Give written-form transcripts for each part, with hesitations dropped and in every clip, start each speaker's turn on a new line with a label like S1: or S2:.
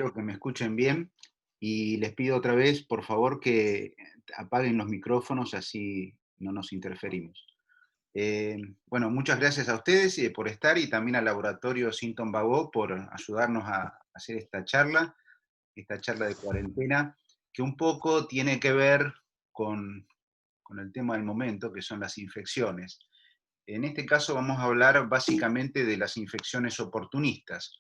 S1: Espero que me escuchen bien y les pido otra vez, por favor, que apaguen los micrófonos, así no nos interferimos. Eh, bueno, muchas gracias a ustedes por estar y también al laboratorio Sinton Bagó por ayudarnos a hacer esta charla de cuarentena, que un poco tiene que ver con, con el tema del momento, que son las infecciones. En este caso vamos a hablar básicamente de las infecciones oportunistas.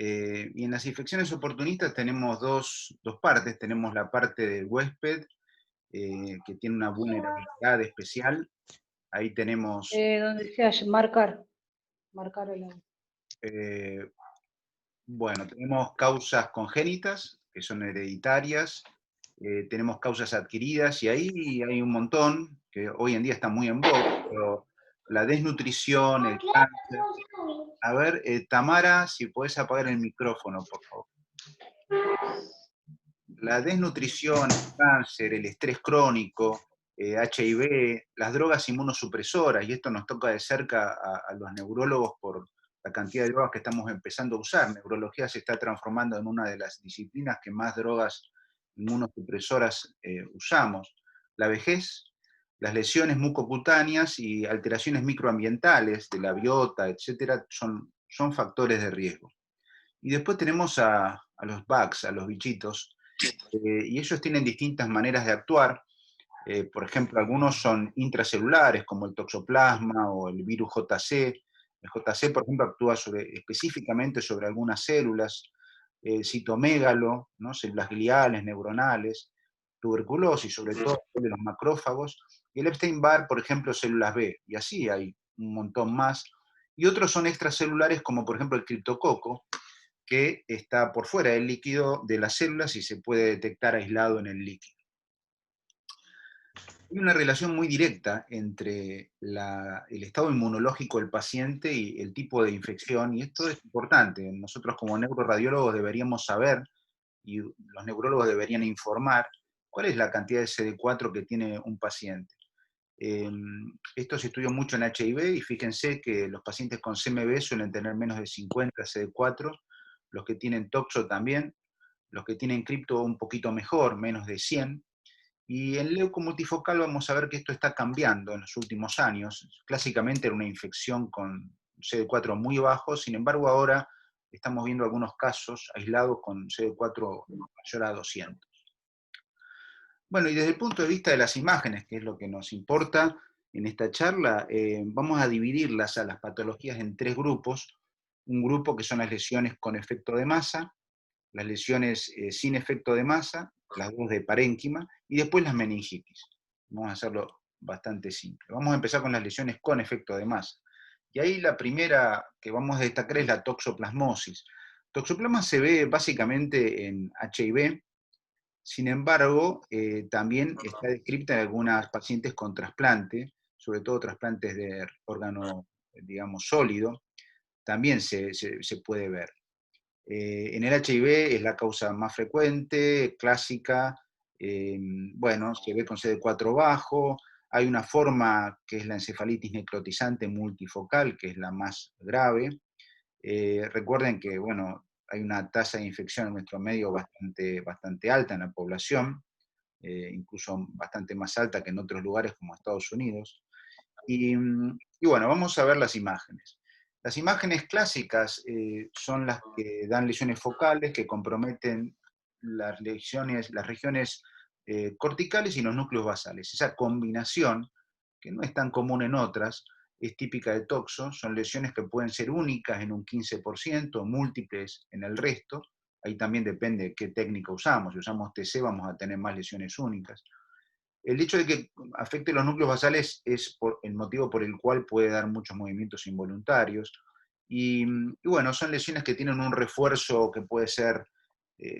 S1: Y en las infecciones oportunistas tenemos dos partes. Tenemos la parte del huésped, que tiene una vulnerabilidad especial. Ahí tenemos,
S2: Donde decía marcar el agua.
S1: eh, bueno, tenemos causas congénitas, que son hereditarias, tenemos causas adquiridas, y ahí hay un montón, que hoy en día está muy en boga, pero la desnutrición, el cáncer. A ver, Tamara, si podés apagar el micrófono, por favor. La desnutrición, el cáncer, el estrés crónico, HIV, las drogas inmunosupresoras, y esto nos toca de cerca a los neurólogos por la cantidad de drogas que estamos empezando a usar. Neurología se está transformando en una de las disciplinas que más drogas inmunosupresoras usamos. La vejez, las lesiones mucocutáneas y alteraciones microambientales de la biota, etcétera, son factores de riesgo. Y después tenemos a los bugs, a los bichitos, y ellos tienen distintas maneras de actuar. Por ejemplo, algunos son intracelulares, como el toxoplasma o el virus JC. El JC, por ejemplo, actúa específicamente sobre algunas células, citomégalo, ¿no? Células gliales, neuronales, tuberculosis, sobre todo de los macrófagos, y el Epstein-Barr, por ejemplo, células B, y así hay un montón más. Y otros son extracelulares, como por ejemplo el criptococo, que está por fuera del líquido de las células y se puede detectar aislado en el líquido. Hay una relación muy directa entre el estado inmunológico del paciente y el tipo de infección, y esto es importante. Nosotros como neuroradiólogos deberíamos saber, y los neurólogos deberían informar, cuál es la cantidad de CD4 que tiene un paciente. Esto se estudió mucho en HIV, y fíjense que los pacientes con CMV suelen tener menos de 50 CD4, los que tienen toxo también, los que tienen cripto un poquito mejor, menos de 100, y en leucomultifocal vamos a ver que esto está cambiando en los últimos años. Clásicamente era una infección con CD4 muy bajo, sin embargo ahora estamos viendo algunos casos aislados con CD4 mayor a 200. Bueno, y desde el punto de vista de las imágenes, que es lo que nos importa en esta charla, vamos a dividirlas a las patologías en tres grupos. Un grupo que son las lesiones con efecto de masa, las lesiones sin efecto de masa, las dos de parénquima, y después las meningitis. Vamos a hacerlo bastante simple. Vamos a empezar con las lesiones con efecto de masa. Y ahí la primera que vamos a destacar es la toxoplasmosis. Toxoplasma se ve básicamente en HIV. Sin embargo, también está descrita en algunas pacientes con trasplante, sobre todo trasplantes de órgano, digamos, sólido, también se puede ver. En el HIV es la causa más frecuente, clásica, bueno, se ve con CD4 bajo. Hay una forma que es la encefalitis necrotizante multifocal, que es la más grave. Recuerden que, bueno, hay una tasa de infección en nuestro medio bastante alta en la población, incluso bastante más alta que en otros lugares como Estados Unidos. Y bueno, vamos a ver las imágenes. Las imágenes clásicas son las que dan lesiones focales que comprometen las regiones corticales y los núcleos basales. Esa combinación, que no es tan común en otras, es típica de toxo. Son lesiones que pueden ser únicas en un 15%, múltiples en el resto. Ahí también depende de qué técnica usamos. Si usamos TC vamos a tener más lesiones únicas. El hecho de que afecte los núcleos basales es el motivo por el cual puede dar muchos movimientos involuntarios. Y bueno, son lesiones que tienen un refuerzo que puede ser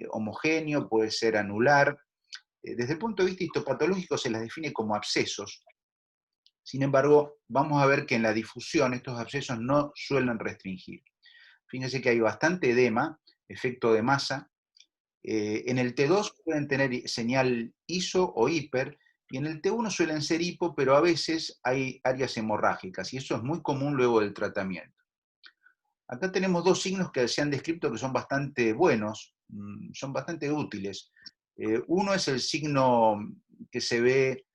S1: homogéneo, puede ser anular. Desde el punto de vista histopatológico se las define como abscesos. Sin embargo, vamos a ver que en la difusión estos abscesos no suelen restringir. Fíjense que hay bastante edema, efecto de masa. En el T2 pueden tener señal ISO o hiper, y en el T1 suelen ser hipo, pero a veces hay áreas hemorrágicas, y eso es muy común luego del tratamiento. Acá tenemos dos signos que se han descrito que son bastante buenos, son bastante útiles. Uno es el signo que se ve,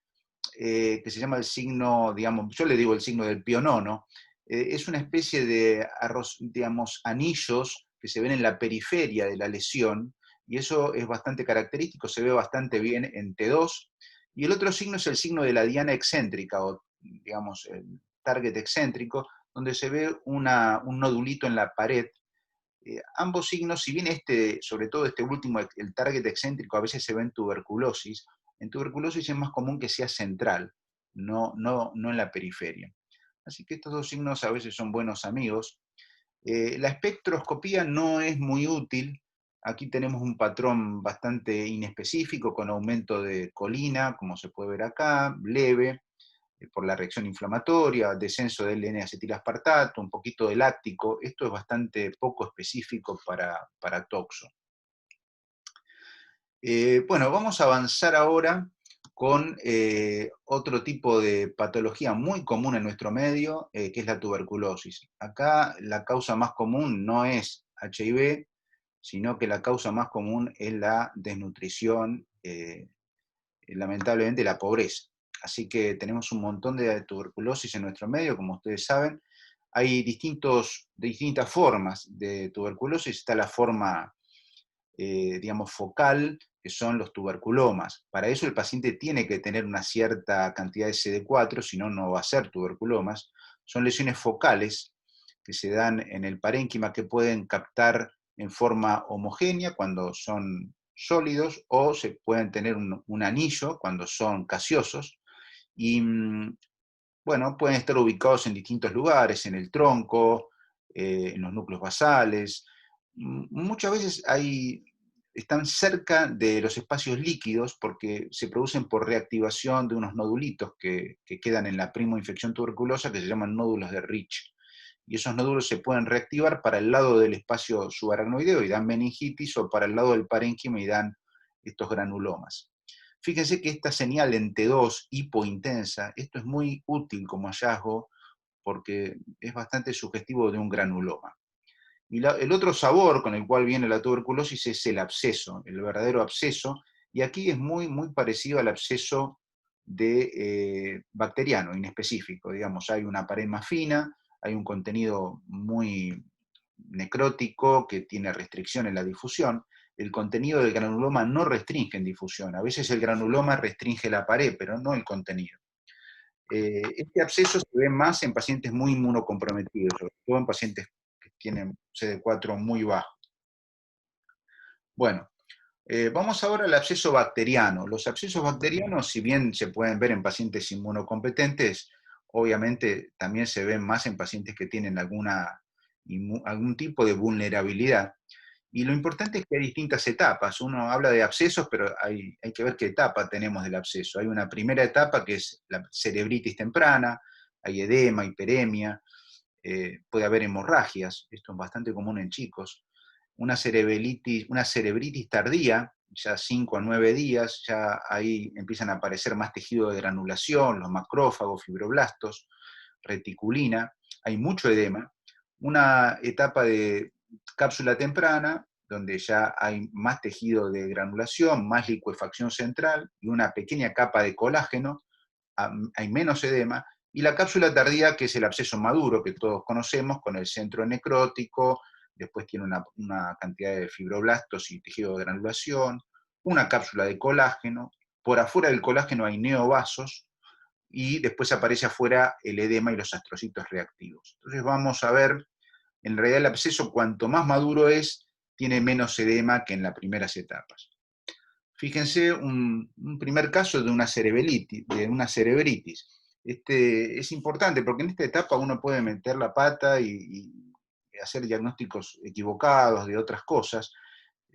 S1: que se llama el signo, digamos, yo le digo el signo del pionono. Es una especie de arroz, digamos, anillos que se ven en la periferia de la lesión, y eso es bastante característico, se ve bastante bien en T2. Y el otro signo es el signo de la diana excéntrica, o digamos, el target excéntrico, donde se ve un nodulito en la pared. Ambos signos, si bien este, sobre todo este último, el target excéntrico, a veces se ve en tuberculosis es más común que sea central, no en la periferia. Así que estos dos signos a veces son buenos amigos. La espectroscopía no es muy útil. Aquí tenemos un patrón bastante inespecífico con aumento de colina, como se puede ver acá, leve, por la reacción inflamatoria, descenso del N-acetilaspartato, un poquito de láctico. Esto es bastante poco específico para toxo. Bueno, vamos a avanzar ahora con otro tipo de patología muy común en nuestro medio, que es la tuberculosis. Acá la causa más común no es HIV, sino que la causa más común es la desnutrición, lamentablemente la pobreza. Así que tenemos un montón de tuberculosis en nuestro medio, como ustedes saben. Hay distintas formas de tuberculosis. Está la forma, digamos, focal, que son los tuberculomas. Para eso el paciente tiene que tener una cierta cantidad de CD4, si no, no va a ser tuberculomas. Son lesiones focales que se dan en el parénquima que pueden captar en forma homogénea cuando son sólidos, o se pueden tener un anillo cuando son gaseosos, y bueno, pueden estar ubicados en distintos lugares, en el tronco, en los núcleos basales. Muchas veces están cerca de los espacios líquidos porque se producen por reactivación de unos nodulitos que quedan en la primoinfección tuberculosa, que se llaman nódulos de Rich. Y esos nódulos se pueden reactivar para el lado del espacio subaracnoideo y dan meningitis, o para el lado del parénquima y dan estos granulomas. Fíjense que esta señal en T2 hipointensa, esto es muy útil como hallazgo porque es bastante sugestivo de un granuloma. Y el otro sabor con el cual viene la tuberculosis es el absceso, el verdadero absceso, y aquí es muy parecido al absceso bacteriano, inespecífico. Digamos, hay una pared más fina, hay un contenido muy necrótico que tiene restricción en la difusión. El contenido del granuloma no restringe en difusión. A veces el granuloma restringe la pared, pero no el contenido. Este absceso se ve más en pacientes muy inmunocomprometidos, sobre todo en pacientes que tienen CD4 muy bajo. Bueno, vamos ahora al absceso bacteriano. Los abscesos bacterianos, si bien se pueden ver en pacientes inmunocompetentes, obviamente también se ven más en pacientes que tienen algún tipo de vulnerabilidad. Y lo importante es que hay distintas etapas. Uno habla de abscesos, pero hay que ver qué etapa tenemos del absceso. Hay una primera etapa que es la cerebritis temprana, hay edema, hiperemia, puede haber hemorragias, esto es bastante común en chicos. Una cerebritis tardía, ya 5 a 9 días, ya ahí empiezan a aparecer más tejido de granulación, los macrófagos, fibroblastos, reticulina, hay mucho edema. Una etapa de cápsula temprana, donde ya hay más tejido de granulación, más licuefacción central y una pequeña capa de colágeno, hay menos edema. Y la cápsula tardía, que es el absceso maduro que todos conocemos, con el centro necrótico, después tiene una cantidad de fibroblastos y tejido de granulación, una cápsula de colágeno, por afuera del colágeno hay neovasos, y después aparece afuera el edema y los astrocitos reactivos. Entonces vamos a ver, en realidad el absceso cuanto más maduro es, tiene menos edema que en las primeras etapas. Fíjense un primer caso de una cerebritis. Este es importante porque en esta etapa uno puede meter la pata y hacer diagnósticos equivocados de otras cosas.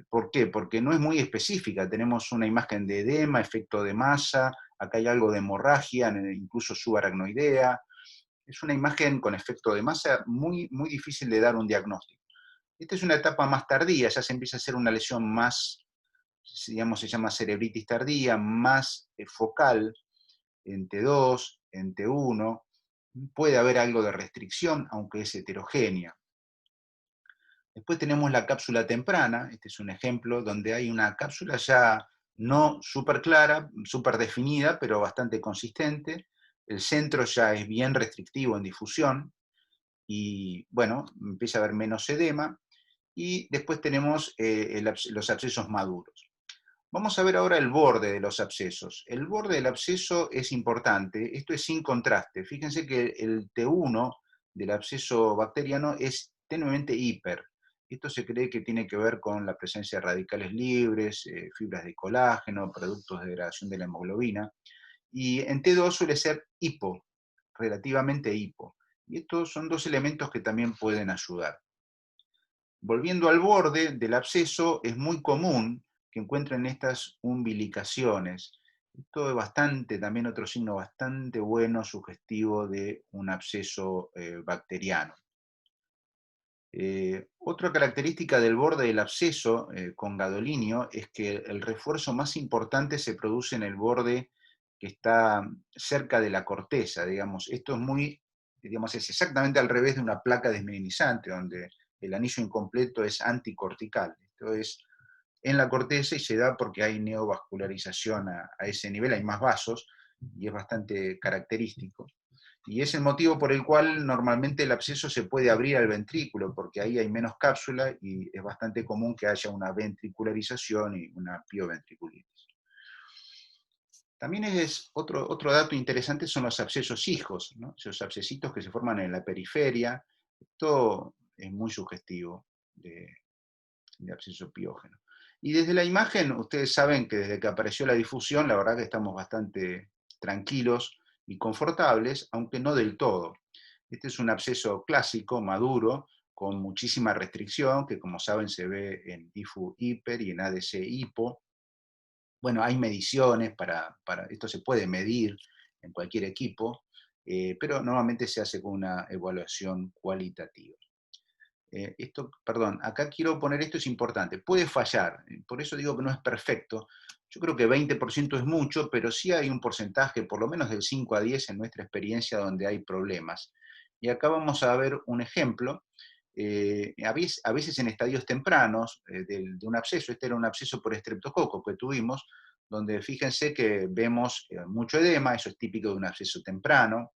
S1: ¿Por qué? Porque no es muy específica. Tenemos una imagen de edema, efecto de masa, acá hay algo de hemorragia, incluso subaracnoidea. Es una imagen con efecto de masa muy difícil de dar un diagnóstico. Esta es una etapa más tardía, ya se empieza a hacer una lesión más, digamos, se llama cerebritis tardía, más focal, en T2, en T1. Puede haber algo de restricción, aunque es heterogénea. Después tenemos la cápsula temprana, este es un ejemplo donde hay una cápsula ya no súper clara, súper definida, pero bastante consistente. El centro ya es bien restrictivo en difusión y, bueno, empieza a haber menos edema. Y después tenemos los abscesos maduros. Vamos a ver ahora el borde de los abscesos. El borde del absceso es importante, esto es sin contraste. Fíjense que el T1 del absceso bacteriano es tenuemente hiper. Esto se cree que tiene que ver con la presencia de radicales libres, fibras de colágeno, productos de degradación de la hemoglobina. Y en T2 suele ser hipo, relativamente hipo. Y estos son dos elementos que también pueden ayudar. Volviendo al borde del absceso, es muy común que encuentren estas umbilicaciones. Esto es bastante, también otro signo bastante bueno, sugestivo de un absceso bacteriano. Otra característica del borde del absceso con gadolinio es que el refuerzo más importante se produce en el borde que está cerca de la corteza, digamos. Esto es es exactamente al revés de una placa desmielinizante, donde el anillo incompleto es anticortical. Esto es en la corteza y se da porque hay neovascularización a ese nivel, hay más vasos y es bastante característico. Y es el motivo por el cual normalmente el absceso se puede abrir al ventrículo, porque ahí hay menos cápsula y es bastante común que haya una ventricularización y una pioventriculitis. También es otro dato interesante son los abscesos hijos, ¿no? Esos abscesitos que se forman en la periferia. Esto es muy sugestivo de absceso piógeno. Y desde la imagen, ustedes saben que desde que apareció la difusión, la verdad que estamos bastante tranquilos y confortables, aunque no del todo. Este es un absceso clásico, maduro, con muchísima restricción, que como saben se ve en IFU hiper y en ADC hipo. Bueno, hay mediciones para esto se puede medir en cualquier equipo, pero normalmente se hace con una evaluación cualitativa. Perdón, acá quiero poner esto, es importante, puede fallar, por eso digo que no es perfecto. Yo creo que 20% es mucho, pero sí hay un porcentaje, por lo menos del 5 a 10 en nuestra experiencia, donde hay problemas. Y acá vamos a ver un ejemplo, a veces en estadios tempranos de un absceso, este era un absceso por estreptococo que tuvimos, donde fíjense que vemos mucho edema, eso es típico de un absceso temprano,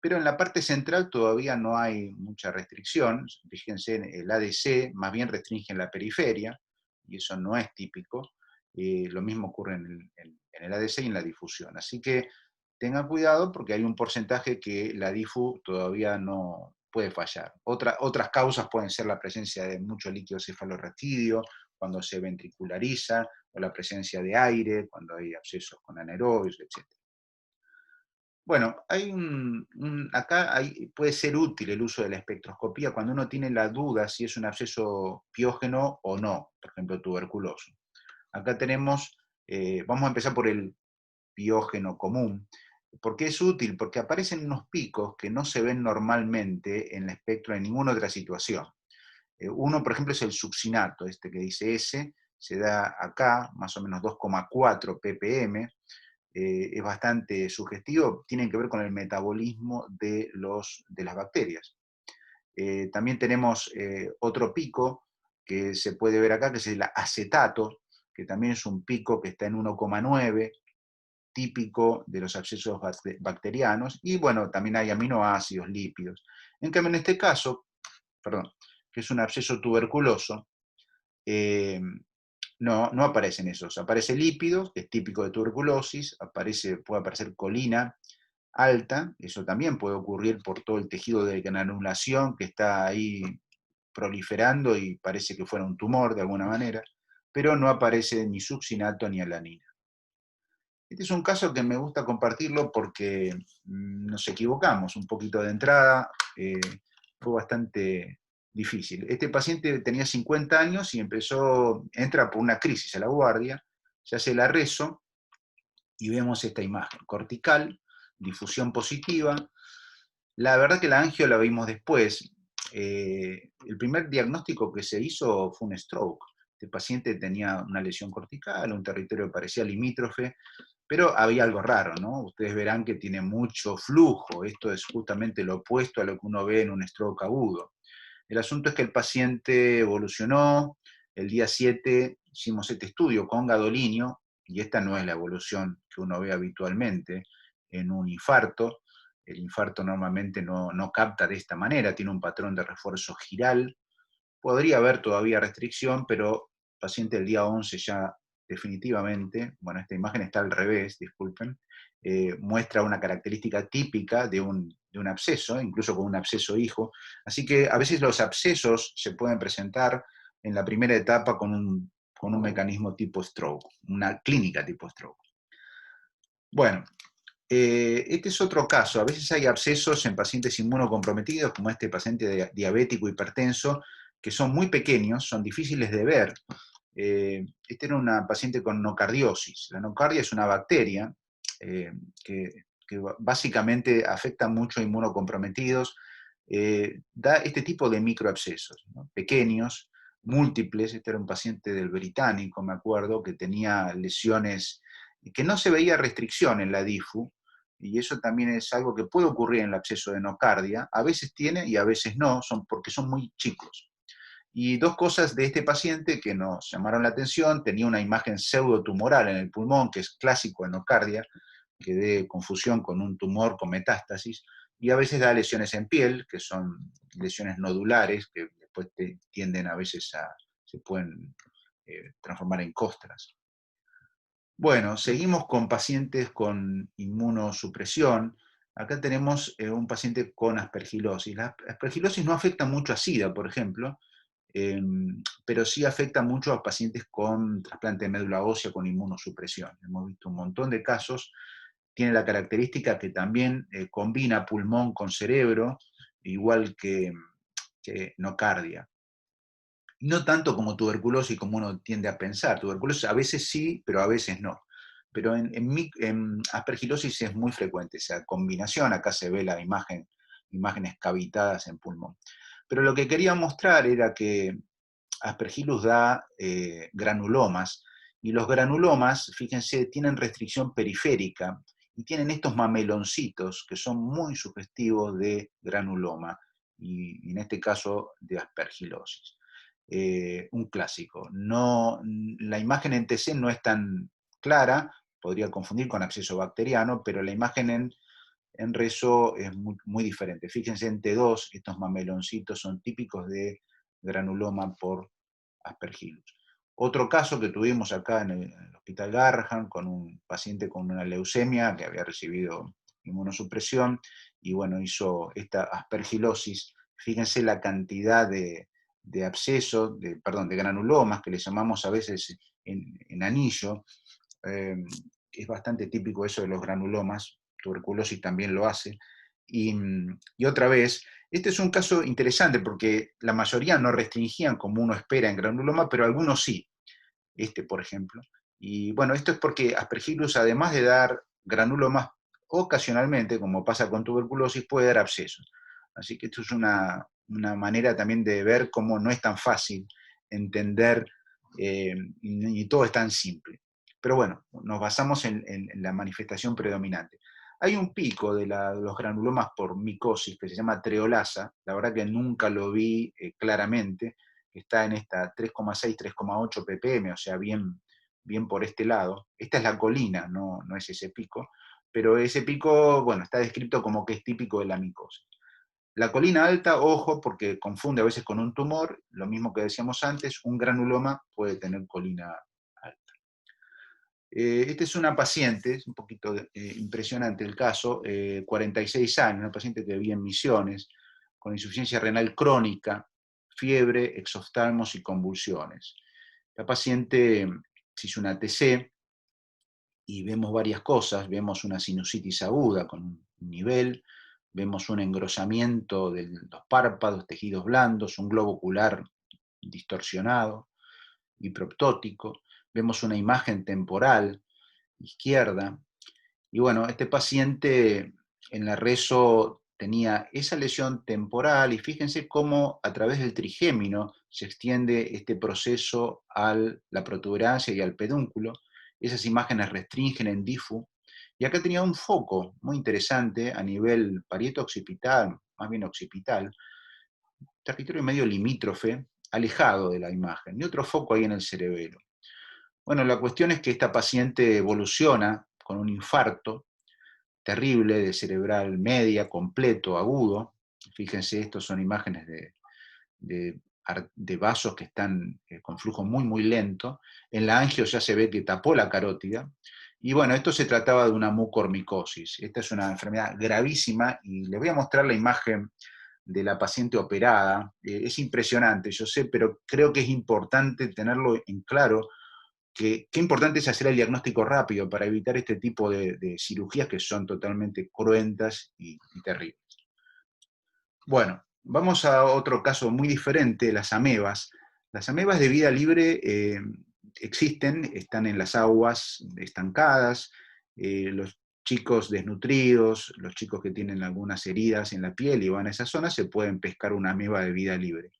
S1: pero en la parte central todavía no hay mucha restricción. Fíjense, el ADC más bien restringe en la periferia, y eso no es típico. Lo mismo ocurre en el ADC y en la difusión. Así que tengan cuidado porque hay un porcentaje que la difu todavía no puede fallar. Otras causas pueden ser la presencia de mucho líquido cefalorraquídeo, cuando se ventriculariza, o la presencia de aire, cuando hay abscesos con anaerobios, etc. Bueno, acá puede ser útil el uso de la espectroscopía cuando uno tiene la duda si es un absceso piógeno o no, por ejemplo, tuberculoso. Acá tenemos, vamos a empezar por el piógeno común. ¿Por qué es útil? Porque aparecen unos picos que no se ven normalmente en el espectro en ninguna otra situación. Uno, por ejemplo, es el succinato, este que dice S, se da acá, más o menos 2,4 ppm, es bastante sugestivo, tienen que ver con el metabolismo de las bacterias. También tenemos otro pico que se puede ver acá, que es el acetato, que también es un pico que está en 1,9, típico de los abscesos bacterianos, y bueno, también hay aminoácidos, lípidos. En cambio, en este caso, perdón, que es un absceso tuberculoso, no aparecen esos. Aparece lípidos, que es típico de tuberculosis, puede aparecer colina alta, eso también puede ocurrir por todo el tejido de granulación que está ahí proliferando y parece que fuera un tumor de alguna manera, pero no aparece ni succinato ni alanina. Este es un caso que me gusta compartirlo porque nos equivocamos un poquito de entrada, fue bastante difícil. Este paciente tenía 50 años y entra por una crisis a la guardia, se hace la reso y vemos esta imagen cortical, difusión positiva. La verdad que la angio la vimos después. El primer diagnóstico que se hizo fue un stroke. Este paciente tenía una lesión cortical, un territorio que parecía limítrofe, pero había algo raro, ¿no? Ustedes verán que tiene mucho flujo, esto es justamente lo opuesto a lo que uno ve en un stroke agudo. El asunto es que el paciente evolucionó, el día 7 hicimos este estudio con gadolinio, y esta no es la evolución que uno ve habitualmente en un infarto. El infarto normalmente no capta de esta manera, tiene un patrón de refuerzo giral. Podría haber todavía restricción, pero el paciente el día 11 ya definitivamente, bueno, esta imagen está al revés, disculpen, muestra una característica típica de un absceso, incluso con un absceso hijo. Así que a veces los abscesos se pueden presentar en la primera etapa con un mecanismo tipo stroke, una clínica tipo stroke. Bueno, este es otro caso. A veces hay abscesos en pacientes inmunocomprometidos, como este paciente diabético hipertenso, que son muy pequeños, son difíciles de ver. Este era una paciente con nocardiosis. La nocardia es una bacteria eh, que básicamente afecta mucho a inmunocomprometidos. Da este tipo de microabscesos, ¿no? Pequeños, múltiples. Este era un paciente del Británico, me acuerdo, que tenía lesiones, que no se veía restricción en la DIFU, y eso también es algo que puede ocurrir en el absceso de nocardia. A veces tiene y a veces no, porque son muy chicos. Y dos cosas de este paciente que nos llamaron la atención: tenía una imagen pseudotumoral en el pulmón, que es clásico en nocardia, que dé confusión con un tumor con metástasis, y a veces da lesiones en piel, que son lesiones nodulares, que después tienden a veces se pueden transformar en costras. Bueno, seguimos con pacientes con inmunosupresión. Acá tenemos un paciente con aspergilosis. La aspergilosis no afecta mucho a SIDA, por ejemplo, eh, pero sí afecta mucho a pacientes con trasplante de médula ósea con inmunosupresión. Hemos visto un montón de casos. Tiene la característica que también combina pulmón con cerebro, igual que nocardia. No tanto como tuberculosis como uno tiende a pensar. Tuberculosis a veces sí, pero a veces no. Pero en aspergilosis es muy frecuente esa combinación. Acá se ve la imágenes cavitadas en pulmón. Pero lo que quería mostrar era que Aspergillus da granulomas, y los granulomas, fíjense, tienen restricción periférica y tienen estos mameloncitos que son muy sugestivos de granuloma, y en este caso de aspergilosis. Un clásico. No, la imagen en TC no es tan clara, podría confundir con absceso bacteriano, pero la imagen en reso es muy diferente. Fíjense en T2, estos mameloncitos son típicos de granuloma por Aspergillus. Otro caso que tuvimos acá en el Hospital Garrahan, con un paciente con una leucemia que había recibido inmunosupresión, y bueno, hizo esta aspergilosis. Fíjense la cantidad de abscesos, perdón, de granulomas, que le llamamos a veces en anillo. Eh, es bastante típico eso de los granulomas. Tuberculosis también lo hace. Y otra vez, este es un caso interesante porque la mayoría no restringían como uno espera en granuloma, pero algunos sí. Este, por ejemplo. Y bueno, esto es porque Aspergillus, además de dar granulomas, ocasionalmente, como pasa con tuberculosis, puede dar abscesos. Así que esto es una manera también de ver cómo no es tan fácil entender, y todo es tan simple. Pero bueno, nos basamos en la manifestación predominante. Hay un pico de los granulomas por micosis que se llama treolasa. La verdad que nunca lo vi claramente, que está en esta 3,6, 3,8 ppm, o sea, bien por este lado. Esta es la colina, no es ese pico, pero ese pico, bueno, está descrito como que es típico de la micosis. La colina alta, ojo, porque confunde a veces con un tumor, lo mismo que decíamos antes, un granuloma puede tener colina alta. Esta es una paciente, es un poquito impresionante el caso, 46 años, una paciente que vivía en Misiones, con insuficiencia renal crónica, fiebre, exoftalmos y convulsiones. La paciente se hizo una TC y vemos varias cosas. Vemos una sinusitis aguda con un nivel, vemos un engrosamiento de los párpados, tejidos blandos, un globo ocular distorsionado y proptótico. Vemos una imagen temporal izquierda. Y bueno, este paciente en la reso tenía esa lesión temporal, y fíjense cómo a través del trigémino se extiende este proceso a la protuberancia y al pedúnculo. Esas imágenes restringen en DIFU. Y acá tenía un foco muy interesante a nivel parieto-occipital, más bien occipital, territorio medio limítrofe, alejado de la imagen, y otro foco ahí en el cerebelo. Bueno, la cuestión es que esta paciente evoluciona con un infarto terrible de cerebral media, completo, agudo. Fíjense, estos son imágenes de, de vasos que están con flujo muy, muy lento. En la angio ya se ve que tapó la carótida. Y bueno, esto se trataba de una mucormicosis. Esta es una enfermedad gravísima y les voy a mostrar la imagen de la paciente operada. Es impresionante, yo sé, pero creo que es importante tenerlo en claro, que qué importante es hacer el diagnóstico rápido para evitar este tipo de cirugías que son totalmente cruentas y terribles. Bueno, vamos a otro caso muy diferente, las amebas. Las amebas de vida libre existen, están en las aguas estancadas, los chicos desnutridos, los chicos que tienen algunas heridas en la piel y van a esa zona, se pueden pescar una ameba de vida libre.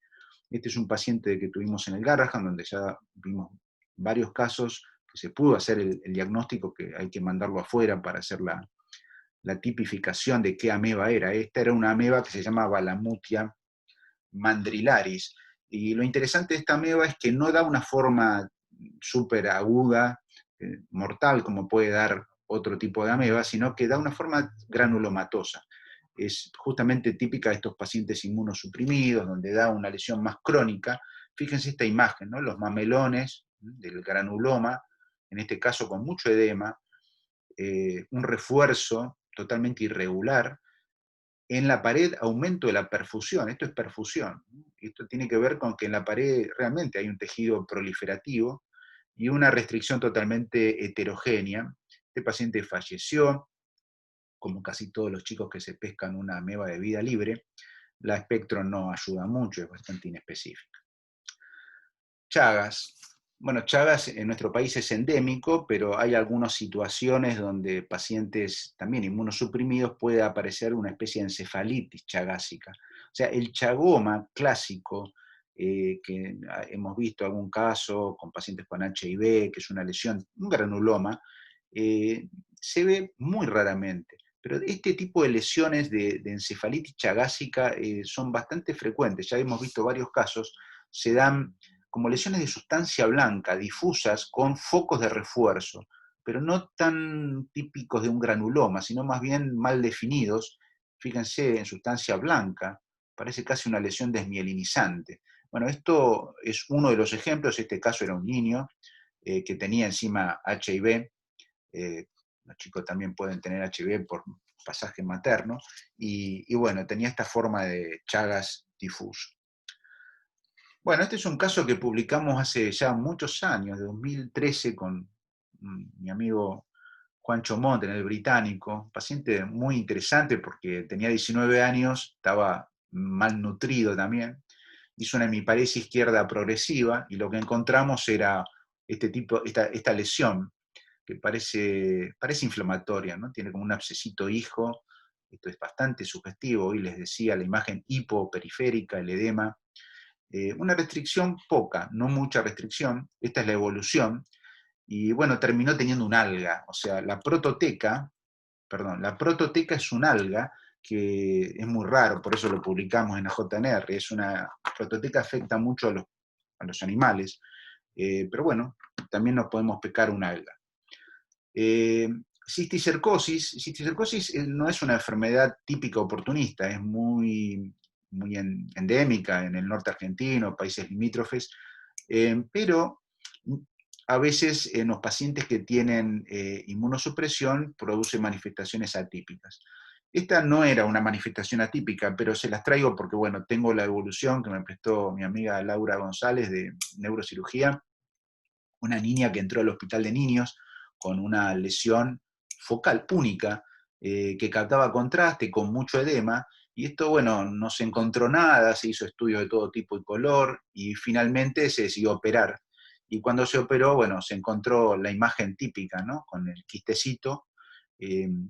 S1: Este es un paciente que tuvimos en el Garrahan, donde ya vimos varios casos que se pudo hacer el diagnóstico, que hay que mandarlo afuera para hacer la tipificación de qué ameba era. Esta era una ameba que se llama Balamutia mandrilaris. Y lo interesante de esta ameba es que no da una forma súper aguda, mortal, como puede dar otro tipo de ameba, sino que da una forma granulomatosa. Es justamente típica de estos pacientes inmunosuprimidos, donde da una lesión más crónica. Fíjense esta imagen, ¿no? Los mamelones del granuloma, en este caso con mucho edema, un refuerzo totalmente irregular. En la pared, aumento de la perfusión. Esto es perfusión. Esto tiene que ver con que en la pared realmente hay un tejido proliferativo y una restricción totalmente heterogénea. Este paciente falleció, como casi todos los chicos que se pescan una ameba de vida libre. La espectro no ayuda mucho, es bastante inespecífica. Chagas. Bueno, Chagas en nuestro país es endémico, pero hay algunas situaciones donde pacientes también inmunosuprimidos puede aparecer una especie de encefalitis chagásica. O sea, el chagoma clásico, que hemos visto algún caso con pacientes con HIV, que es una lesión, un granuloma, se ve muy raramente. Pero este tipo de lesiones de encefalitis chagásica son bastante frecuentes. Ya hemos visto varios casos, se dan como lesiones de sustancia blanca, difusas, con focos de refuerzo, pero no tan típicos de un granuloma, sino más bien mal definidos. Fíjense, en sustancia blanca, parece casi una lesión desmielinizante. Bueno, esto es uno de los ejemplos. Este caso era un niño que tenía encima HIV. Los chicos también pueden tener HIV por pasaje materno. Y bueno, tenía esta forma de Chagas difuso. Bueno, este es un caso que publicamos hace ya muchos años, de 2013, con mi amigo Juancho Monte, en el Británico. Paciente muy interesante porque tenía 19 años, estaba malnutrido también. Hizo una hemiparesia izquierda progresiva y lo que encontramos era esta lesión que parece inflamatoria, ¿no? Tiene como un abscesito hijo. Esto es bastante sugestivo. Hoy les decía la imagen hipoperiférica, el edema. Una restricción poca, no mucha restricción. Esta es la evolución. Y bueno, terminó teniendo un alga. O sea, la prototeca es un alga que es muy raro, por eso lo publicamos en la JNR. La prototeca afecta mucho a los animales, pero bueno, también nos podemos pecar un alga. Cisticercosis no es una enfermedad típica oportunista, es muy, muy endémica en el norte argentino, países limítrofes, pero a veces en los pacientes que tienen inmunosupresión produce manifestaciones atípicas. Esta no era una manifestación atípica, pero se las traigo porque, bueno, tengo la evolución que me prestó mi amiga Laura González de neurocirugía, una niña que entró al hospital de niños con una lesión focal única, que captaba contraste, con mucho edema, y esto, bueno, no se encontró nada, se hizo estudios de todo tipo y color, y finalmente se decidió operar. Y cuando se operó, bueno, se encontró la imagen típica, ¿no? Con el quistecito,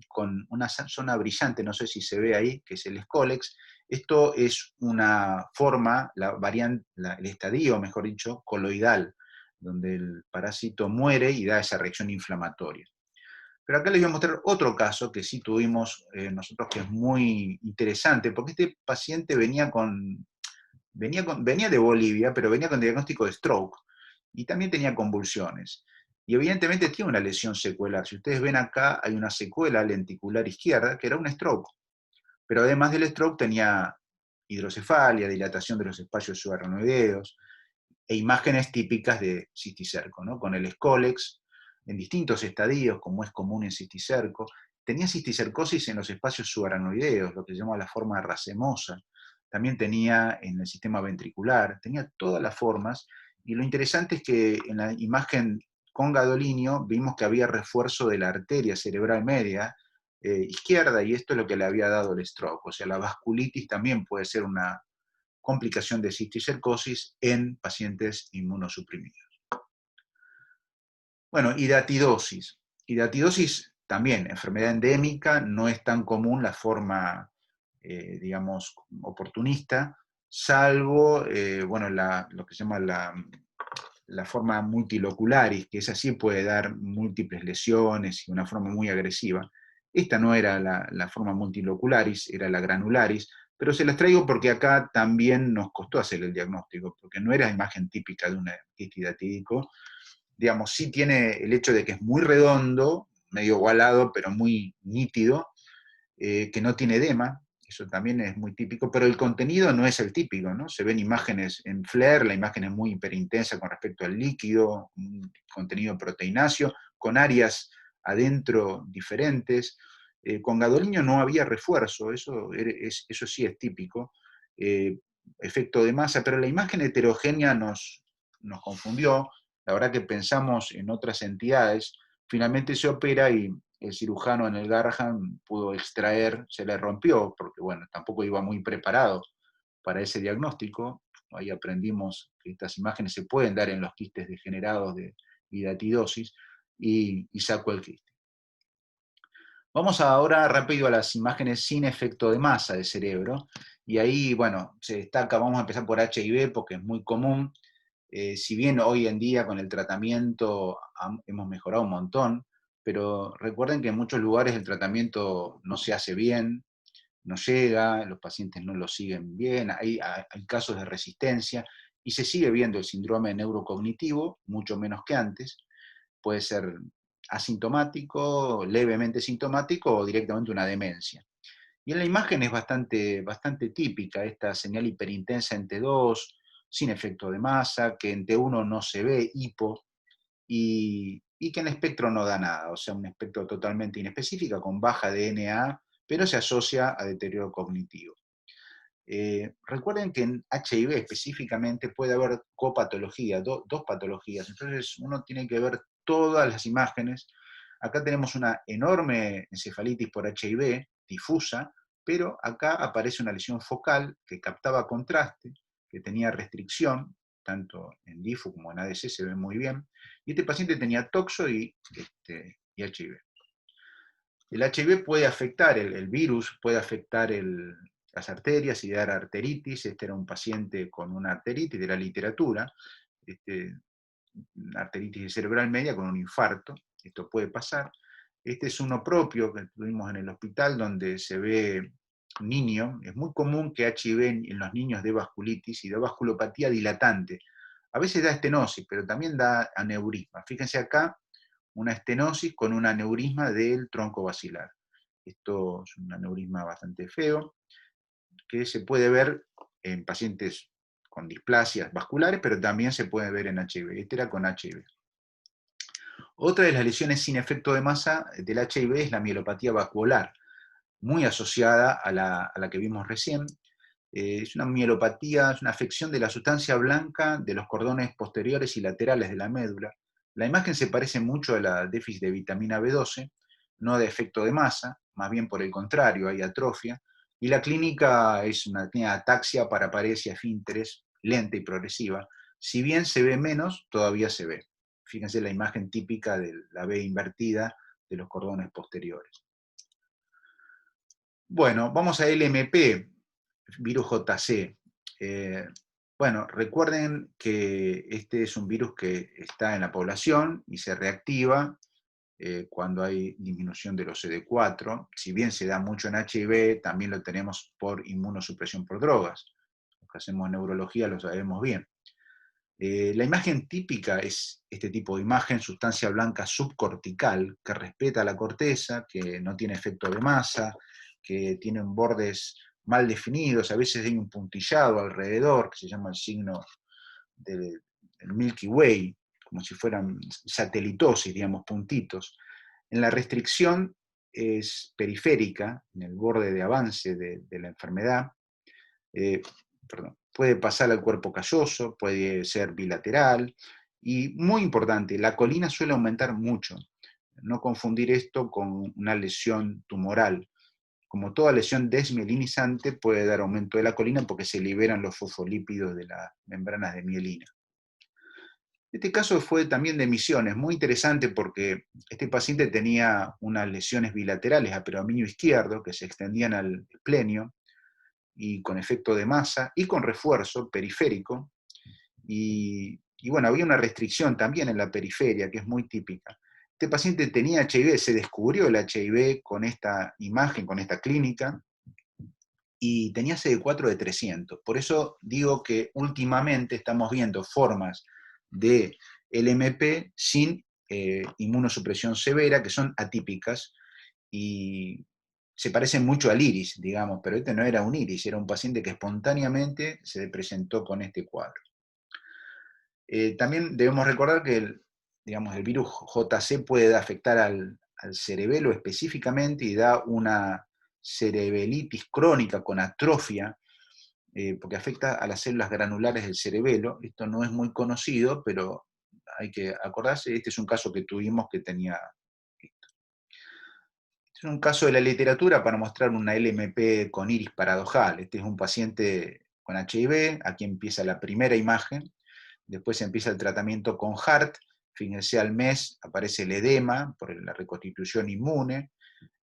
S1: con una zona brillante, no sé si se ve ahí, que es el Scolex. Esto es una forma, el estadio, mejor dicho, coloidal, donde el parásito muere y da esa reacción inflamatoria. Pero acá les voy a mostrar otro caso que sí tuvimos nosotros, que es muy interesante, porque este paciente venía con venía de Bolivia, pero venía con diagnóstico de stroke, y también tenía convulsiones. Y evidentemente tiene una lesión secuelar. Si ustedes ven acá, hay una secuela lenticular izquierda, que era un stroke. Pero además del stroke tenía hidrocefalia, dilatación de los espacios subaracnoideos, e imágenes típicas de cisticerco, ¿no? Con el Scolex en distintos estadios, como es común en cisticerco. Tenía cisticercosis en los espacios subaracnoideos, lo que se llama la forma racemosa. También tenía en el sistema ventricular, tenía todas las formas, y lo interesante es que en la imagen con gadolinio vimos que había refuerzo de la arteria cerebral media izquierda, y esto es lo que le había dado el stroke. O sea, la vasculitis también puede ser una complicación de cisticercosis en pacientes inmunosuprimidos. Bueno, hidatidosis. Hidatidosis también, enfermedad endémica, no es tan común la forma, digamos, oportunista, salvo, bueno, lo que se llama la forma multilocularis, que esa sí puede dar múltiples lesiones y una forma muy agresiva. Esta no era la forma multilocularis, era la granularis, pero se las traigo porque acá también nos costó hacer el diagnóstico, porque no era imagen típica de un histidatídico. Digamos, sí tiene el hecho de que es muy redondo, medio ovalado, pero muy nítido, que no tiene edema, eso también es muy típico, pero el contenido no es el típico, ¿no? Se ven imágenes en FLAIR, la imagen es muy hiperintensa con respecto al líquido, un contenido proteináceo, con áreas adentro diferentes. Con gadolinio no había refuerzo, eso sí es típico, efecto de masa, pero la imagen heterogénea nos confundió. La verdad que pensamos en otras entidades, finalmente se opera y el cirujano en el Garrahan pudo extraer, se le rompió, porque bueno, tampoco iba muy preparado para ese diagnóstico. Ahí aprendimos que estas imágenes se pueden dar en los quistes degenerados de hidatidosis, y sacó el quiste. Vamos ahora rápido a las imágenes sin efecto de masa de cerebro, y ahí, bueno, se destaca, vamos a empezar por HIV porque es muy común. Si bien hoy en día con el tratamiento hemos mejorado un montón, pero recuerden que en muchos lugares el tratamiento no se hace bien, no llega, los pacientes no lo siguen bien, hay casos de resistencia, y se sigue viendo el síndrome neurocognitivo, mucho menos que antes. Puede ser asintomático, levemente sintomático o directamente una demencia. Y en la imagen es bastante típica esta señal hiperintensa en T2, sin efecto de masa, que en T1 no se ve, hipo, y que en el espectro no da nada, o sea, un espectro totalmente inespecífico, con baja DNA, pero se asocia a deterioro cognitivo. Recuerden que en HIV específicamente puede haber copatología, dos patologías, entonces uno tiene que ver todas las imágenes. Acá tenemos una enorme encefalitis por HIV, difusa, pero acá aparece una lesión focal que captaba contraste, que tenía restricción, tanto en DIFU como en ADC se ve muy bien, y este paciente tenía toxo y HIV. El HIV puede afectar, el virus puede afectar las arterias y dar arteritis. Este era un paciente con una arteritis de la literatura, una arteritis cerebral media con un infarto. Esto puede pasar. Este es uno propio que tuvimos en el hospital donde se ve un niño. Es muy común que HIV en los niños dé vasculitis y da vasculopatía dilatante. A veces da estenosis, pero también da aneurisma. Fíjense acá, una estenosis con un aneurisma del tronco basilar. Esto es un aneurisma bastante feo, que se puede ver en pacientes con displasias vasculares, pero también se puede ver en HIV. Este era con HIV. Otra de las lesiones sin efecto de masa del HIV es la mielopatía vascular, muy asociada a la que vimos recién. Es una mielopatía, es una afección de la sustancia blanca de los cordones posteriores y laterales de la médula. La imagen se parece mucho a la déficit de vitamina B12, no de efecto de masa, más bien por el contrario, hay atrofia, y la clínica es una ataxia, paraparesia, esfínteres, lenta y progresiva. Si bien se ve menos, todavía se ve. Fíjense la imagen típica de la B invertida de los cordones posteriores. Bueno, vamos a LMP, virus JC. Bueno, recuerden que este es un virus que está en la población y se reactiva cuando hay disminución de los CD4. Si bien se da mucho en HIV, también lo tenemos por inmunosupresión por drogas. que hacemos neurología lo sabemos bien. La imagen típica es este tipo de imagen, sustancia blanca subcortical, que respeta la corteza, que no tiene efecto de masa, que tienen bordes mal definidos, a veces hay un puntillado alrededor, que se llama el signo del Milky Way, como si fueran satelitosis, digamos, puntitos. En la restricción es periférica, en el borde de avance de la enfermedad. Puede pasar al cuerpo calloso, puede ser bilateral, y muy importante, la colina suele aumentar mucho. No confundir esto con una lesión tumoral. Como toda lesión desmielinizante puede dar aumento de la colina porque se liberan los fosfolípidos de las membranas de mielina. Este caso fue también de Misiones, muy interesante porque este paciente tenía unas lesiones bilaterales a predominio izquierdo que se extendían al esplenio y con efecto de masa y con refuerzo periférico. Y bueno, había una restricción también en la periferia que es muy típica. Este paciente tenía HIV, se descubrió el HIV con esta imagen, con esta clínica, y tenía CD4 de 300. Por eso digo que últimamente estamos viendo formas de LMP sin inmunosupresión severa, que son atípicas, y se parecen mucho al iris, digamos, pero este no era un iris, era un paciente que espontáneamente se presentó con este cuadro. También debemos recordar que digamos, el virus JC puede afectar al cerebelo específicamente y da una cerebelitis crónica con atrofia, porque afecta a las células granulares del cerebelo. Esto no es muy conocido, pero hay que acordarse, este es un caso que tuvimos que tenía esto. Este es un caso de la literatura para mostrar una LMP con iris paradojal. Este es un paciente con HIV, aquí empieza la primera imagen, después empieza el tratamiento con HART, fíjense al mes aparece el edema por la reconstitución inmune,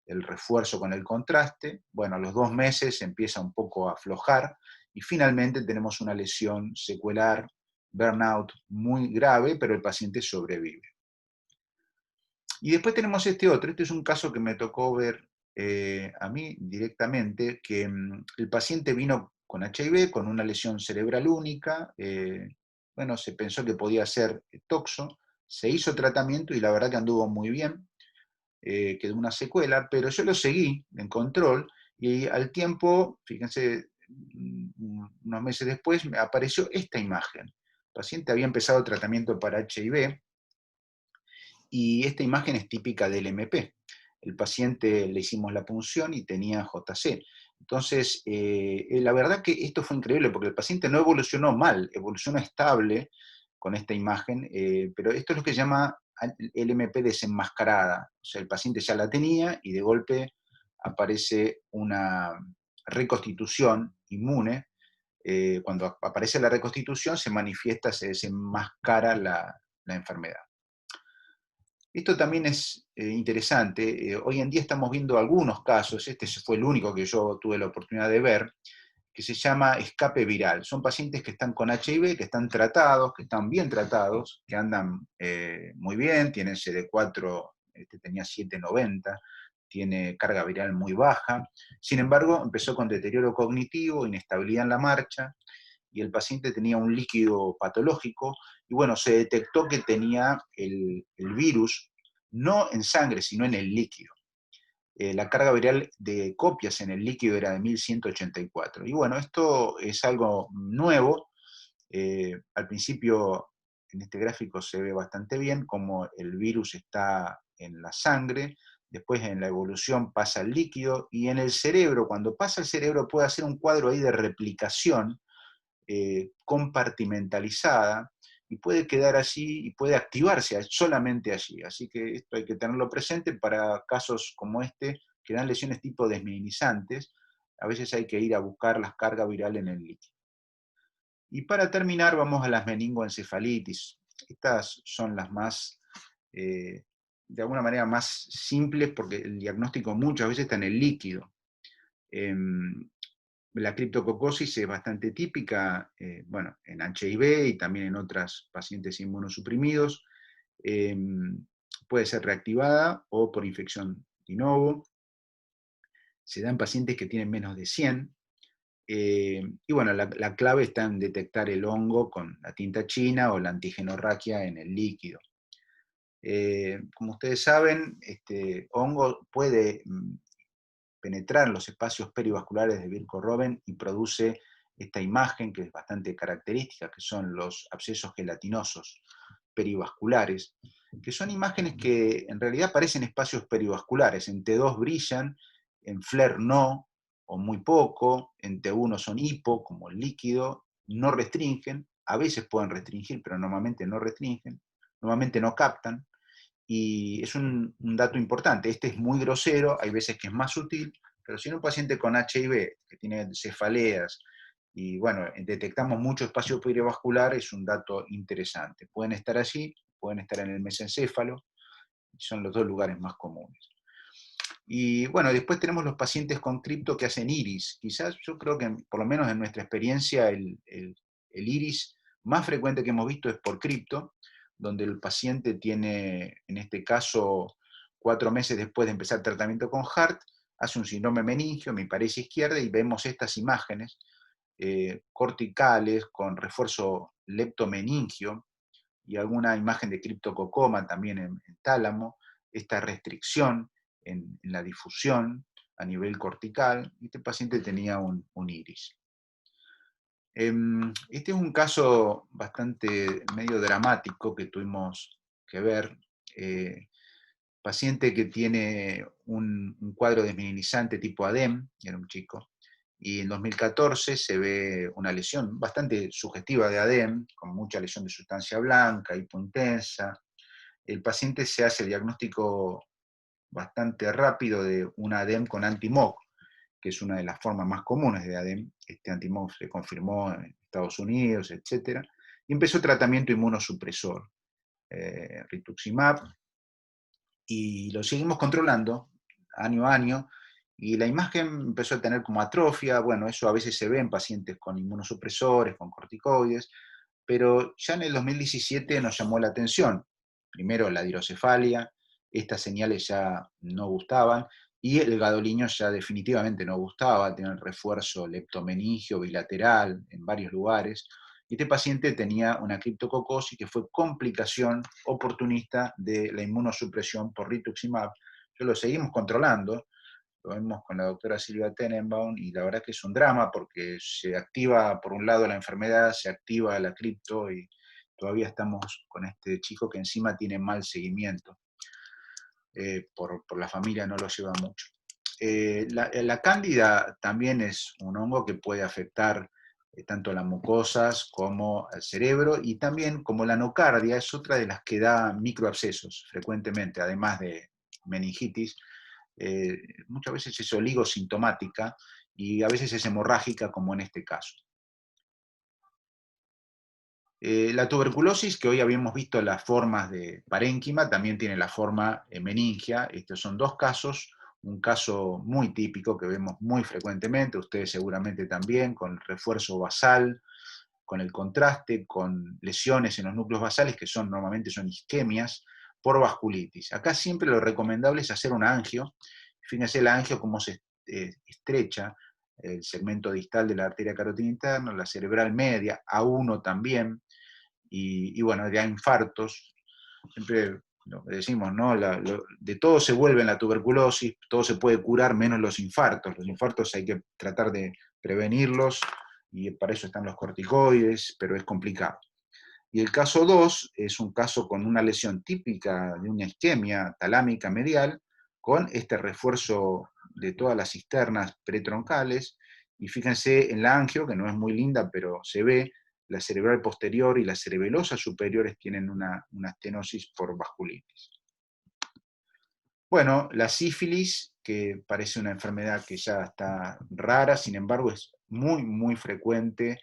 S1: el refuerzo con el contraste, bueno, a los 2 meses empieza un poco a aflojar, y finalmente tenemos una lesión secuelar, burnout muy grave, pero el paciente sobrevive. Y después tenemos este otro, este es un caso que me tocó ver a mí directamente, que el paciente vino con HIV, con una lesión cerebral única, bueno, se pensó que podía ser toxo, se hizo tratamiento y la verdad que anduvo muy bien, quedó una secuela, pero yo lo seguí en control y al tiempo, fíjense, unos meses después me apareció esta imagen. El paciente había empezado tratamiento para HIV y esta imagen es típica del MP. El paciente le hicimos la punción y tenía JC. Entonces, la verdad que esto fue increíble porque el paciente no evolucionó mal, evolucionó estable con esta imagen, pero esto es lo que se llama LMP desenmascarada. O sea, el paciente ya la tenía y de golpe aparece una reconstitución inmune. Cuando aparece la reconstitución se manifiesta, se desenmascara la enfermedad. Esto también es interesante. Hoy en día estamos viendo algunos casos, este fue el único que yo tuve la oportunidad de ver, que se llama escape viral. Son pacientes que están con HIV, que están tratados, que están bien tratados, que andan muy bien, tienen CD4, este tenía 790, tiene carga viral muy baja. Sin embargo, empezó con deterioro cognitivo, inestabilidad en la marcha, y el paciente tenía un líquido patológico, y bueno, se detectó que tenía el virus, no en sangre, sino en el líquido. La carga viral de copias en el líquido era de 1184. Y bueno, esto es algo nuevo. Al principio, en este gráfico se ve bastante bien cómo el virus está en la sangre, después en la evolución pasa al líquido, y en el cerebro, cuando pasa al cerebro puede hacer un cuadro ahí de replicación compartimentalizada, y puede quedar allí y puede activarse solamente allí. Así que esto hay que tenerlo presente para casos como este, que dan lesiones tipo desmielinizantes. A veces hay que ir a buscar las cargas virales en el líquido. Y para terminar, vamos a las meningoencefalitis. Estas son las más, de alguna manera, más simples porque el diagnóstico muchas veces está en el líquido. La criptococosis es bastante típica, bueno, en HIV y también en otros pacientes inmunosuprimidos. Puede ser reactivada o por infección de novo. Se da en pacientes que tienen menos de 100. Y bueno, la clave está en detectar el hongo con la tinta china o la antigenorraquia en el líquido. Como ustedes saben, este hongo puede penetrar en los espacios perivasculares de Virchow-Robin y produce esta imagen que es bastante característica, que son los abscesos gelatinosos perivasculares, que son imágenes que en realidad parecen espacios perivasculares. En T2 brillan, en FLAIR no, o muy poco, en T1 son hipo, como el líquido, no restringen, a veces pueden restringir, pero normalmente no restringen, normalmente no captan, y es un dato importante. Este es muy grosero, hay veces que es más sutil, pero si en un paciente con HIV, que tiene cefaleas, y bueno, detectamos mucho espacio perivascular, es un dato interesante. Pueden estar allí, pueden estar en el mesencéfalo, son los dos lugares más comunes. Y bueno, después tenemos los pacientes con cripto que hacen iris. Quizás yo creo que, por lo menos en nuestra experiencia, el iris más frecuente que hemos visto es por cripto, donde el paciente tiene, en este caso, 4 meses después de empezar tratamiento con HART, hace un síndrome meningio, mi pared izquierda, y vemos estas imágenes corticales con refuerzo leptomeningio y alguna imagen de criptococoma también en tálamo, esta restricción en la difusión a nivel cortical, y este paciente tenía un iris. Este es un caso bastante medio dramático que tuvimos que ver. Paciente que tiene un cuadro desmielinizante tipo ADEM, era un chico, y en 2014 se ve una lesión bastante sugestiva de ADEM, con mucha lesión de sustancia blanca, hipointensa. El paciente se hace el diagnóstico bastante rápido de un ADEM con anti-MOC, que es una de las formas más comunes de ADEM. Este anti-MOC se confirmó en Estados Unidos, etc. Y empezó tratamiento inmunosupresor, rituximab, y lo seguimos controlando año a año, y la imagen empezó a tener como atrofia. Bueno, eso a veces se ve en pacientes con inmunosupresores, con corticoides, pero ya en el 2017 nos llamó la atención. Primero la hidrocefalia, estas señales ya no gustaban, y el gadoliño ya definitivamente no gustaba, tenía el refuerzo leptomeningio bilateral en varios lugares, y este paciente tenía una criptococosis que fue complicación oportunista de la inmunosupresión por rituximab. Yo lo seguimos controlando, lo vemos con la doctora Silvia Tenenbaum, y la verdad que es un drama porque se activa por un lado la enfermedad, se activa la cripto, y todavía estamos con este chico que encima tiene mal seguimiento. Por la familia no lo lleva mucho. La cándida también es un hongo que puede afectar tanto las mucosas como al cerebro, y también, como la nocardia, es otra de las que da microabscesos frecuentemente, además de meningitis. Muchas veces es oligosintomática y a veces es hemorrágica, como en este caso. La tuberculosis, que hoy habíamos visto las formas de parénquima, también tiene la forma meningia. Estos son dos casos, un caso muy típico que vemos muy frecuentemente, ustedes seguramente también, con el refuerzo basal, con el contraste, con lesiones en los núcleos basales que normalmente son isquemias por vasculitis. Acá siempre lo recomendable es hacer un angio. Fíjense la angio cómo se estrecha el segmento distal de la arteria carotina interna, la cerebral media, A1 también, y bueno, ya infartos. Siempre lo que decimos, ¿no? De todo se vuelve en la tuberculosis, todo se puede curar menos los infartos. Los infartos hay que tratar de prevenirlos, y para eso están los corticoides, pero es complicado. Y el caso 2 es un caso con una lesión típica de una isquemia talámica medial, con este refuerzo de todas las cisternas pretroncales, y fíjense en la angio, que no es muy linda, pero se ve, la cerebral posterior y la cerebelosa superiores tienen una estenosis por vasculitis. Bueno, la sífilis, que parece una enfermedad que ya está rara, sin embargo es muy, muy frecuente.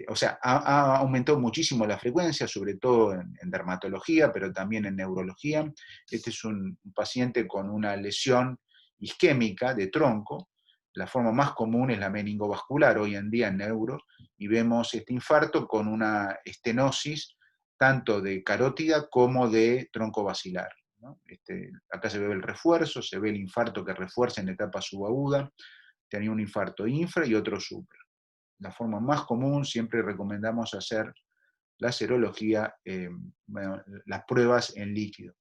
S1: O sea, ha aumentado muchísimo la frecuencia, sobre todo en dermatología, pero también en neurología. Este es un paciente con una lesión isquémica de tronco. La forma más común es la meningovascular hoy en día en neuro, y vemos este infarto con una estenosis tanto de carótida como de tronco basilar, ¿no? Acá se ve el refuerzo, se ve el infarto que refuerza en la etapa subaguda. Tenía un infarto infra y otro supra. la forma más común, siempre recomendamos hacer la serología, bueno, las pruebas en líquido.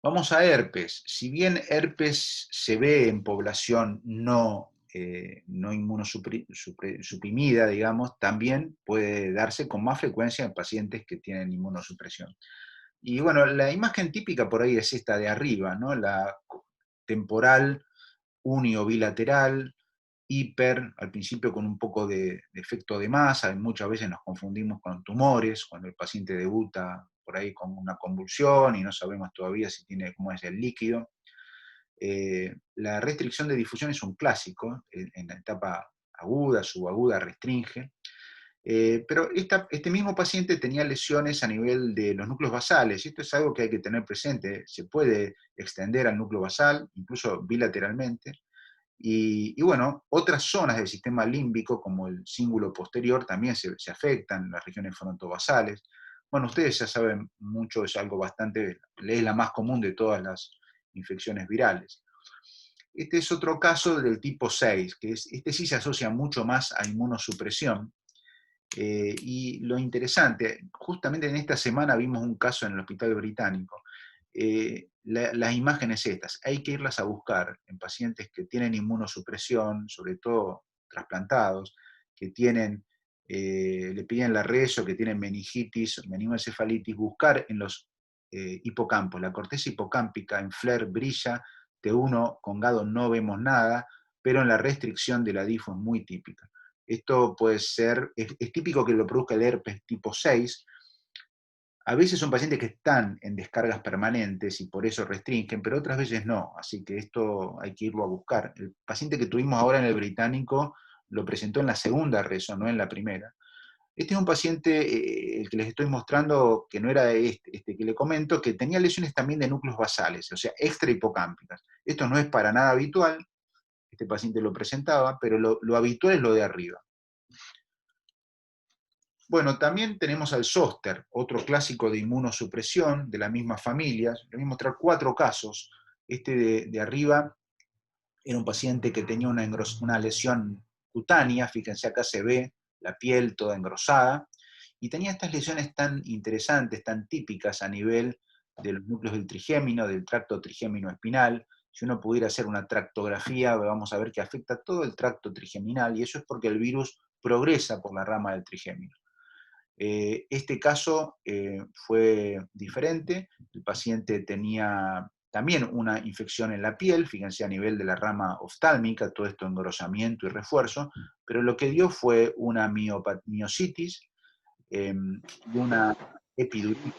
S1: Vamos a herpes. Si bien herpes se ve en población no inmunosuprimida, digamos, también puede darse con más frecuencia en pacientes que tienen inmunosupresión. Y bueno, la imagen típica por ahí es esta de arriba, ¿no? La temporal uni o bilateral, hiper, al principio con un poco de efecto de masa, muchas veces nos confundimos con tumores, cuando el paciente debuta por ahí con una convulsión y no sabemos todavía si tiene, cómo es el líquido. La restricción de difusión es un clásico, en la etapa aguda, subaguda, restringe. Pero este mismo paciente tenía lesiones a nivel de los núcleos basales, y esto es algo que hay que tener presente, se puede extender al núcleo basal, incluso bilateralmente, y bueno, otras zonas del sistema límbico, como el cíngulo posterior, también se afectan, las regiones frontobasales. Bueno, ustedes ya saben mucho, es algo bastante, es la más común de todas las infecciones virales. Este es otro caso del tipo 6, este sí se asocia mucho más a inmunosupresión. Y lo interesante, justamente en esta semana vimos un caso en el Hospital Británico. Las imágenes estas, hay que irlas a buscar en pacientes que tienen inmunosupresión, sobre todo trasplantados, que tienen, le piden la reso, que tienen meningitis, meningoencefalitis, buscar en los hipocampos. La corteza hipocámpica en FLAIR brilla, T1 con GADO no vemos nada, pero en la restricción de la DIFO es muy típica. Esto puede ser, es típico que lo produzca el herpes tipo 6. A veces son pacientes que están en descargas permanentes y por eso restringen, pero otras veces no, así que esto hay que irlo a buscar. El paciente que tuvimos ahora en el Británico lo presentó en la segunda reso, no en la primera. Este es un paciente, el que les estoy mostrando, que no era este que le comento, que tenía lesiones también de núcleos basales, o sea, extrahipocámpicas. Esto no es para nada habitual, este paciente lo presentaba, pero lo habitual es lo de arriba. Bueno, también tenemos al zóster, otro clásico de inmunosupresión de la misma familia. Les voy a mostrar 4 casos. Este de arriba era un paciente que tenía una lesión cutánea, fíjense acá se ve la piel toda engrosada, y tenía estas lesiones tan interesantes, tan típicas a nivel de los núcleos del trigémino, del tracto trigémino espinal. Si uno pudiera hacer una tractografía, vamos a ver que afecta todo el tracto trigeminal, y eso es porque el virus progresa por la rama del trigémino. Este caso fue diferente, el paciente tenía también una infección en la piel, fíjense a nivel de la rama oftálmica, todo esto engrosamiento y refuerzo, pero lo que dio fue una miositis y una epiduritis,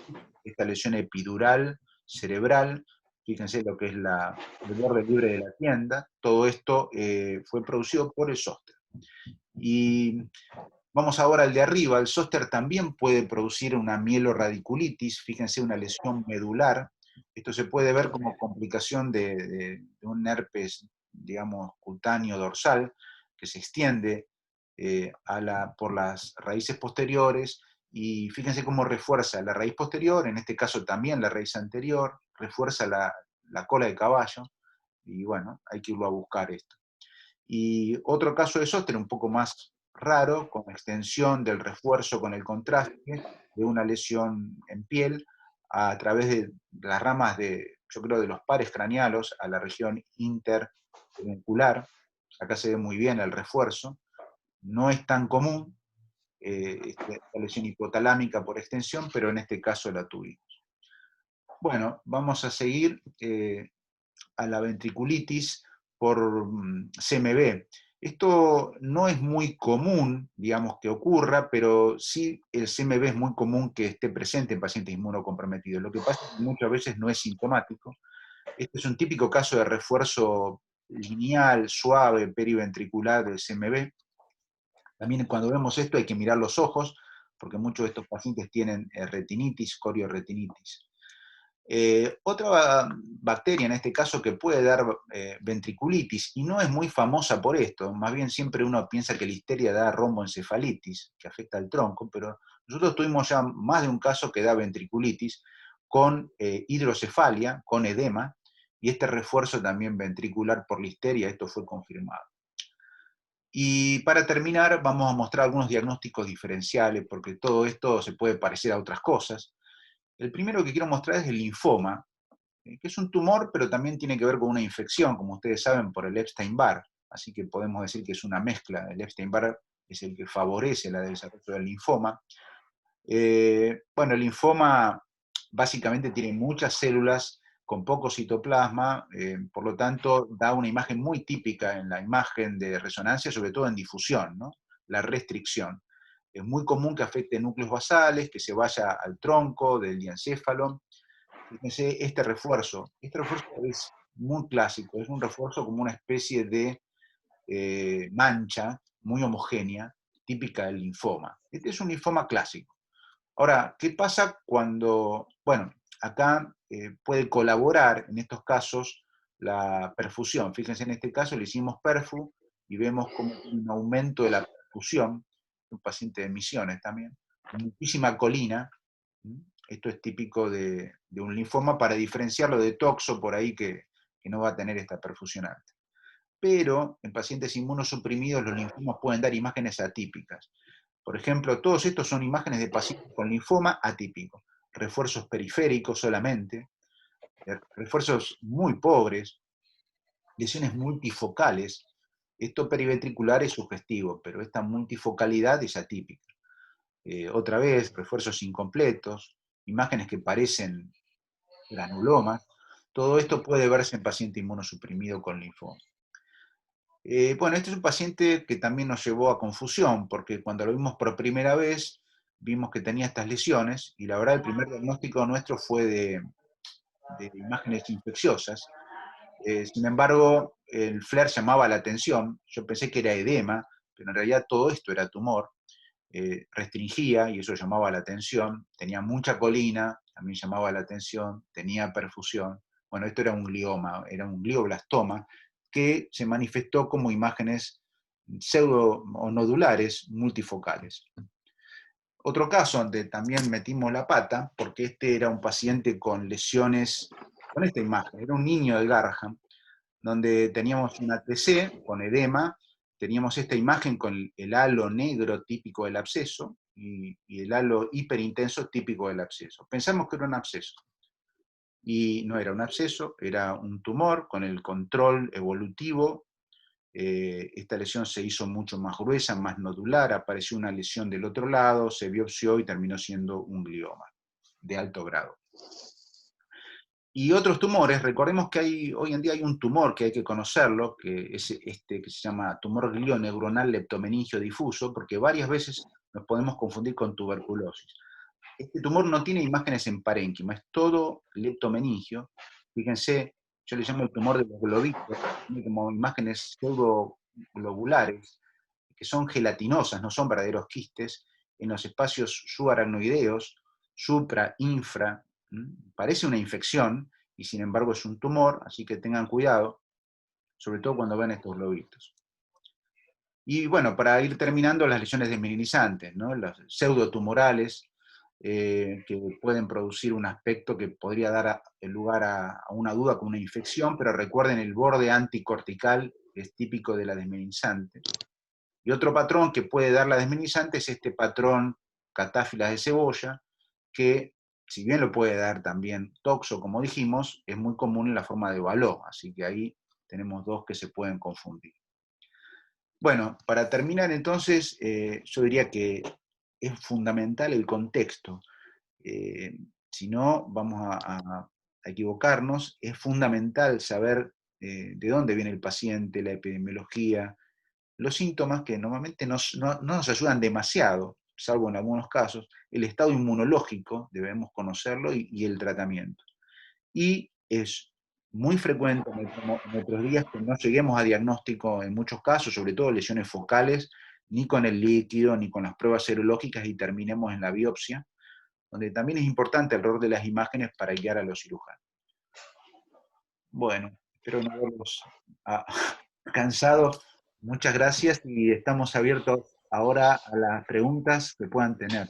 S1: esta lesión epidural cerebral, fíjense lo que es el borde libre de la tienda, todo esto fue producido por el zóster. Y vamos ahora al de arriba, el zóster también puede producir una mieloradiculitis, fíjense una lesión medular, esto se puede ver como complicación de un herpes, digamos, cutáneo dorsal, que se extiende por las raíces posteriores, y fíjense cómo refuerza la raíz posterior, en este caso también la raíz anterior, refuerza la cola de caballo, y bueno, hay que irlo a buscar esto. Y otro caso de zóster un poco más raro, con extensión del refuerzo con el contraste de una lesión en piel a través de las ramas yo creo, de los pares cranealos a la región interpeduncular. Acá se ve muy bien el refuerzo. No es tan común esta lesión hipotalámica por extensión, pero en este caso la tuvimos. Bueno, vamos a seguir a la ventriculitis por CMV. Esto no es muy común, digamos, que ocurra, pero sí el CMV es muy común que esté presente en pacientes inmunocomprometidos. Lo que pasa es que muchas veces no es sintomático. Este es un típico caso de refuerzo lineal, suave, periventricular del CMV. También cuando vemos esto hay que mirar los ojos, porque muchos de estos pacientes tienen retinitis, corioretinitis. Otra bacteria en este caso que puede dar ventriculitis, y no es muy famosa por esto, más bien siempre uno piensa que listeria da romboencefalitis, que afecta al tronco, pero nosotros tuvimos ya más de un caso que da ventriculitis con hidrocefalia, con edema, y este refuerzo también ventricular por listeria, esto fue confirmado. Y para terminar, vamos a mostrar algunos diagnósticos diferenciales, porque todo esto se puede parecer a otras cosas. El primero que quiero mostrar es el linfoma, que es un tumor, pero también tiene que ver con una infección, como ustedes saben, por el Epstein-Barr. Así que podemos decir que es una mezcla. El Epstein-Barr es el que favorece el desarrollo del linfoma. Bueno, el linfoma básicamente tiene muchas células con poco citoplasma, por lo tanto da una imagen muy típica en la imagen de resonancia, sobre todo en difusión, ¿no? La restricción. Es muy común que afecte núcleos basales, que se vaya al tronco del diencéfalo. Fíjense, este refuerzo es muy clásico, es un refuerzo como una especie de mancha muy homogénea, típica del linfoma. Este es un linfoma clásico. Ahora, ¿qué pasa cuando, bueno, acá puede colaborar en estos casos la perfusión? Fíjense, en este caso le hicimos perfu y vemos cómo tiene un aumento de la perfusión, un paciente de Misiones también, muchísima colina. Esto es típico de un linfoma para diferenciarlo de toxo por ahí que no va a tener esta perfusión alta. Pero en pacientes inmunosuprimidos los linfomas pueden dar imágenes atípicas. Por ejemplo, todos estos son imágenes de pacientes con linfoma atípico, refuerzos periféricos solamente, refuerzos muy pobres, lesiones multifocales. Esto periventricular es sugestivo, pero esta multifocalidad es atípica. Otra vez, refuerzos incompletos, imágenes que parecen granulomas. Todo esto puede verse en paciente inmunosuprimido con linfoma. Bueno, este es un paciente que también nos llevó a confusión, porque cuando lo vimos por primera vez, vimos que tenía estas lesiones, y la verdad el primer diagnóstico nuestro fue de imágenes infecciosas. Sin embargo, el FLAIR llamaba la atención, yo pensé que era edema, pero en realidad todo esto era tumor. Restringía, y eso llamaba la atención, tenía mucha colina, también llamaba la atención, tenía perfusión. Bueno, esto era un glioma, era un glioblastoma, que se manifestó como imágenes pseudo o nodulares multifocales. Otro caso donde también metimos la pata, porque este era un paciente con lesiones, con esta imagen, era un niño de Garham, donde teníamos una TC con edema, teníamos esta imagen con el halo negro típico del absceso y el halo hiperintenso típico del absceso. Pensamos que era un absceso. Y no era un absceso, era un tumor con el control evolutivo. Esta lesión se hizo mucho más gruesa, más nodular, apareció una lesión del otro lado, se biopsió y terminó siendo un glioma de alto grado. Y otros tumores, recordemos que hoy en día hay un tumor que hay que conocerlo, que es este que se llama tumor glioneuronal leptomeningio difuso, porque varias veces nos podemos confundir con tuberculosis. Este tumor no tiene imágenes en parénquima, es todo leptomeningio. Fíjense, yo le llamo el tumor de los globitos, tiene como imágenes pseudoglobulares, que son gelatinosas, no son verdaderos quistes, en los espacios subaracnoideos, supra, infra. Parece una infección y sin embargo es un tumor, así que tengan cuidado, sobre todo cuando ven estos globitos. Y bueno, para ir terminando, las lesiones desmineralizantes, ¿no? Las pseudotumorales, que pueden producir un aspecto que podría dar lugar a una duda con una infección, pero recuerden el borde anticortical, que es típico de la desmineralizante. Y otro patrón que puede dar la desmineralizante es este patrón catáfilas de cebolla, que si bien lo puede dar también toxo, como dijimos, es muy común en la forma de baló, así que ahí tenemos dos que se pueden confundir. Bueno, para terminar entonces, yo diría que es fundamental el contexto. Si no, vamos a equivocarnos. Es fundamental saber de dónde viene el paciente, la epidemiología, los síntomas que normalmente no nos ayudan demasiado, salvo en algunos casos. El estado inmunológico, debemos conocerlo, y el tratamiento. Y es muy frecuente en nuestros días que no lleguemos a diagnóstico en muchos casos, sobre todo lesiones focales, ni con el líquido, ni con las pruebas serológicas, y terminemos en la biopsia, donde también es importante el rol de las imágenes para guiar a los cirujanos. Bueno, espero no haberlos cansado. Muchas gracias y estamos abiertos ahora a las preguntas que puedan tener.